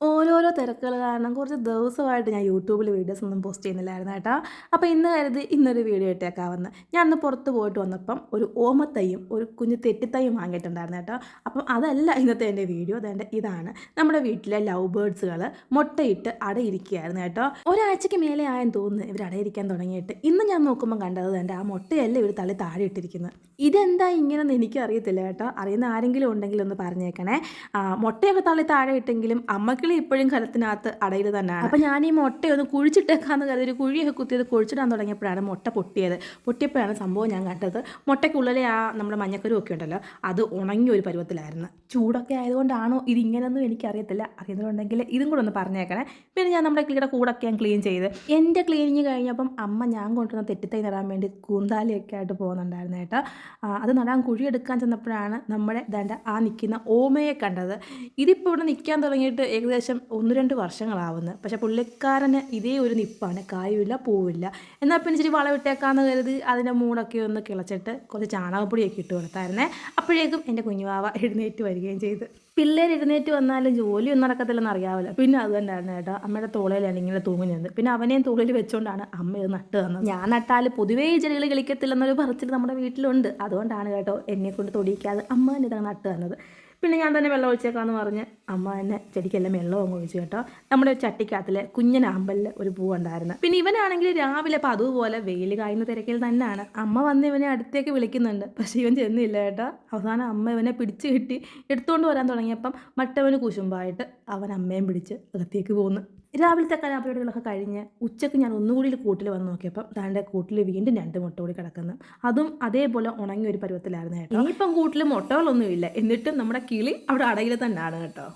ഓരോരോ തിരക്കുകൾ കാരണം കുറച്ച് ദിവസമായിട്ട് ഞാൻ യൂട്യൂബിൽ വീഡിയോസ് ഒന്നും പോസ്റ്റ് ചെയ്യുന്നില്ലായിരുന്നു കേട്ടോ. അപ്പോൾ ഇന്ന് കരുതി ഇന്നൊരു വീഡിയോ ഇട്ടേക്കാമെന്ന്. ഞാൻ അന്ന് പുറത്ത് പോയിട്ട് വന്നപ്പം ഒരു ഓമത്തൈയും ഒരു കുഞ്ഞു തെറ്റിത്തൈയും വാങ്ങിയിട്ടുണ്ടായിരുന്നു കേട്ടോ. അപ്പം അതല്ല ഇന്നത്തെ എൻ്റെ വീഡിയോ. അതെൻ്റെ ഇതാണ് നമ്മുടെ വീട്ടിലെ ലവ് ബേർഡ്സുകൾ മുട്ടയിട്ട് അടയിരിക്കുകയായിരുന്നു കേട്ടോ. ഒരാഴ്ചയ്ക്ക് മേലെ ആയെന്ന് തോന്നുന്നു ഇവർ അടയിരിക്കാൻ തുടങ്ങിയിട്ട്. ഇന്ന് ഞാൻ നോക്കുമ്പോൾ കണ്ടത് എൻ്റെ ആ മുട്ടയല്ല ഇവർ തള്ളി താഴെ ഇട്ടിരിക്കുന്നത്. ഇതെന്താ ഇങ്ങനെയൊന്നും എനിക്കറിയത്തില്ല കേട്ടോ. അറിയുന്ന ആരെങ്കിലും ഉണ്ടെങ്കിൽ ഒന്ന് പറഞ്ഞേക്കണേ. മുട്ടയൊക്കെ തള്ളി താഴെ ഇട്ടെങ്കിലും അമ്മക്കിളി ഇപ്പോഴും കലത്തിനകത്ത് അടയിൽ തന്നെയാണ്. അപ്പോൾ ഞാൻ ഈ മുട്ടയൊന്ന് കുഴിച്ചിട്ടേക്കാന്ന് കരുതി ഒരു കുഴിയൊക്കെ കുത്തിയത് കുഴിച്ചിടാൻ തുടങ്ങിയപ്പോഴാണ് മുട്ട പൊട്ടിയത്. പൊട്ടിയപ്പോഴാണ് സംഭവം ഞാൻ കണ്ടത്. മുട്ടയ്ക്കുള്ളിലെ ആ നമ്മുടെ മഞ്ഞക്കരുവൊക്കെ ഉണ്ടല്ലോ, അത് ഉണങ്ങിയ ഒരു പരുവത്തിലായിരുന്നു. ചൂടൊക്കെ ആയതുകൊണ്ടാണോ ഇതിങ്ങനെയൊന്നും എനിക്കറിയത്തില്ല. അറിയുന്നുണ്ടെങ്കിൽ ഇതും കൂടെ ഒന്ന് പറഞ്ഞേക്കണേ. പിന്നെ ഞാൻ നമ്മുടെ കിളിയുടെ കൂടൊക്കെ ഞാൻ ക്ലീൻ ചെയ്ത് എൻ്റെ ക്ലീനിങ് കഴിഞ്ഞപ്പം അമ്മ ഞാൻ കൊണ്ടുവന്ന തെറ്റിത്തൈ നടാൻ വേണ്ടി കൂന്താലിയൊക്കെ ആയിട്ട് പോകുന്നുണ്ടായിരുന്നു കേട്ടോ. അത് നടാൻ കുഴിയെടുക്കാൻ ചെന്നപ്പോഴാണ് നമ്മുടെ ദാണ്ട ആ നിൽക്കുന്ന ഓമയെ കണ്ടത്. ഇതിപ്പോൾ ഇവിടെ നിൽക്കാൻ തുടങ്ങിയിട്ട് ഏകദേശം 1-2 വർഷങ്ങളാവുന്നു. പക്ഷേ പുള്ളിക്കാരന് ഇതേ ഒരു നിപ്പാണ്, കായുമില്ല പൂവില്ല. എന്നാൽ പിന്നെ ഇച്ചിരി വളമിട്ടേക്കാന്ന് കരുതി അതിൻ്റെ മൂടൊക്കെ ഒന്ന് കിളച്ചിട്ട് കുറച്ച് ചാണകപ്പൊടിയൊക്കെ ഇട്ട് കൊടുത്തായിരുന്നേ. അപ്പോഴേക്കും എൻ്റെ കുഞ്ഞുവാവ എഴുന്നേറ്റ് വരികയും ചെയ്തു. പിള്ളേർ എഴുന്നേറ്റ് വന്നാലും ജോലിയൊന്നും നടക്കത്തില്ലെന്ന് അറിയാമല്ലോ. പിന്നെ അത് തന്നെയായിരുന്നു കേട്ടോ. അമ്മയുടെ തോളയിലാണ് ഇങ്ങനെ തൂങ്ങുന്നത്. പിന്നെ അവനെയും തോളിൽ വെച്ചുകൊണ്ടാണ് അമ്മ ഇത് നട്ട് തന്നത്. ഞാൻ നട്ടാൽ പൊതുവേ ഈ ചെടികൾ കളിക്കത്തില്ലെന്നൊരു പറച്ചിൽ നമ്മുടെ വീട്ടിലുണ്ട്. അതുകൊണ്ടാണ് കേട്ടോ എന്നെ കൊണ്ട് തൊടിയിക്കാതെ അമ്മ തന്നെ ഇതാണ് നട്ട് തന്നത്. പിന്നെ ഞാൻ തന്നെ വെള്ളം ഒഴിച്ചേക്കാന്ന് പറഞ്ഞ് അമ്മ തന്നെ ചെടിക്കെല്ലാം വെള്ളം അങ്ങ് ഒഴിച്ചു കേട്ടോ. നമ്മുടെ ചട്ടിക്കകത്തിലെ കുഞ്ഞനാമ്പലിൽ ഒരു പൂവുണ്ടായിരുന്നു. പിന്നെ ഇവനാണെങ്കിൽ രാവിലെ അപ്പം അതുപോലെ വെയിൽ കായുന്ന തിരക്കിൽ തന്നെയാണ്. അമ്മ വന്ന് ഇവനെ അടുത്തേക്ക് വിളിക്കുന്നുണ്ട്. പക്ഷേ ഇവൻ ചെന്നില്ല കേട്ടോ. അവസാനം അമ്മ ഇവനെ പിടിച്ച് കെട്ടി എടുത്തുകൊണ്ട് വരാൻ തുടങ്ങിയപ്പം മറ്റവന് കുശുമ്പായിട്ട് അവൻ അമ്മയും പിടിച്ച് അകത്തേക്ക് പോകുന്നു. രാവിലത്തെ കലാപരിപാടികളൊക്കെ കഴിഞ്ഞ് ഉച്ചയ്ക്ക് ഞാൻ ഒന്നുകൂടി കൂട്ടിൽ വന്ന് നോക്കിയപ്പം താൻ്റെ കൂട്ടിൽ വീണ്ടും 2 മുട്ട കൂടി കിടക്കുന്നു. അതും അതേപോലെ ഉണങ്ങിയ ഒരു പരുവത്തിലായിരുന്നു കേട്ടോ. ഇനിയിപ്പം കൂട്ടിൽ മുട്ടകളൊന്നുമില്ല, എന്നിട്ടും നമ്മുടെ കിളി അവിടെ അടയിൽ തന്നെയാണ് കേട്ടോ.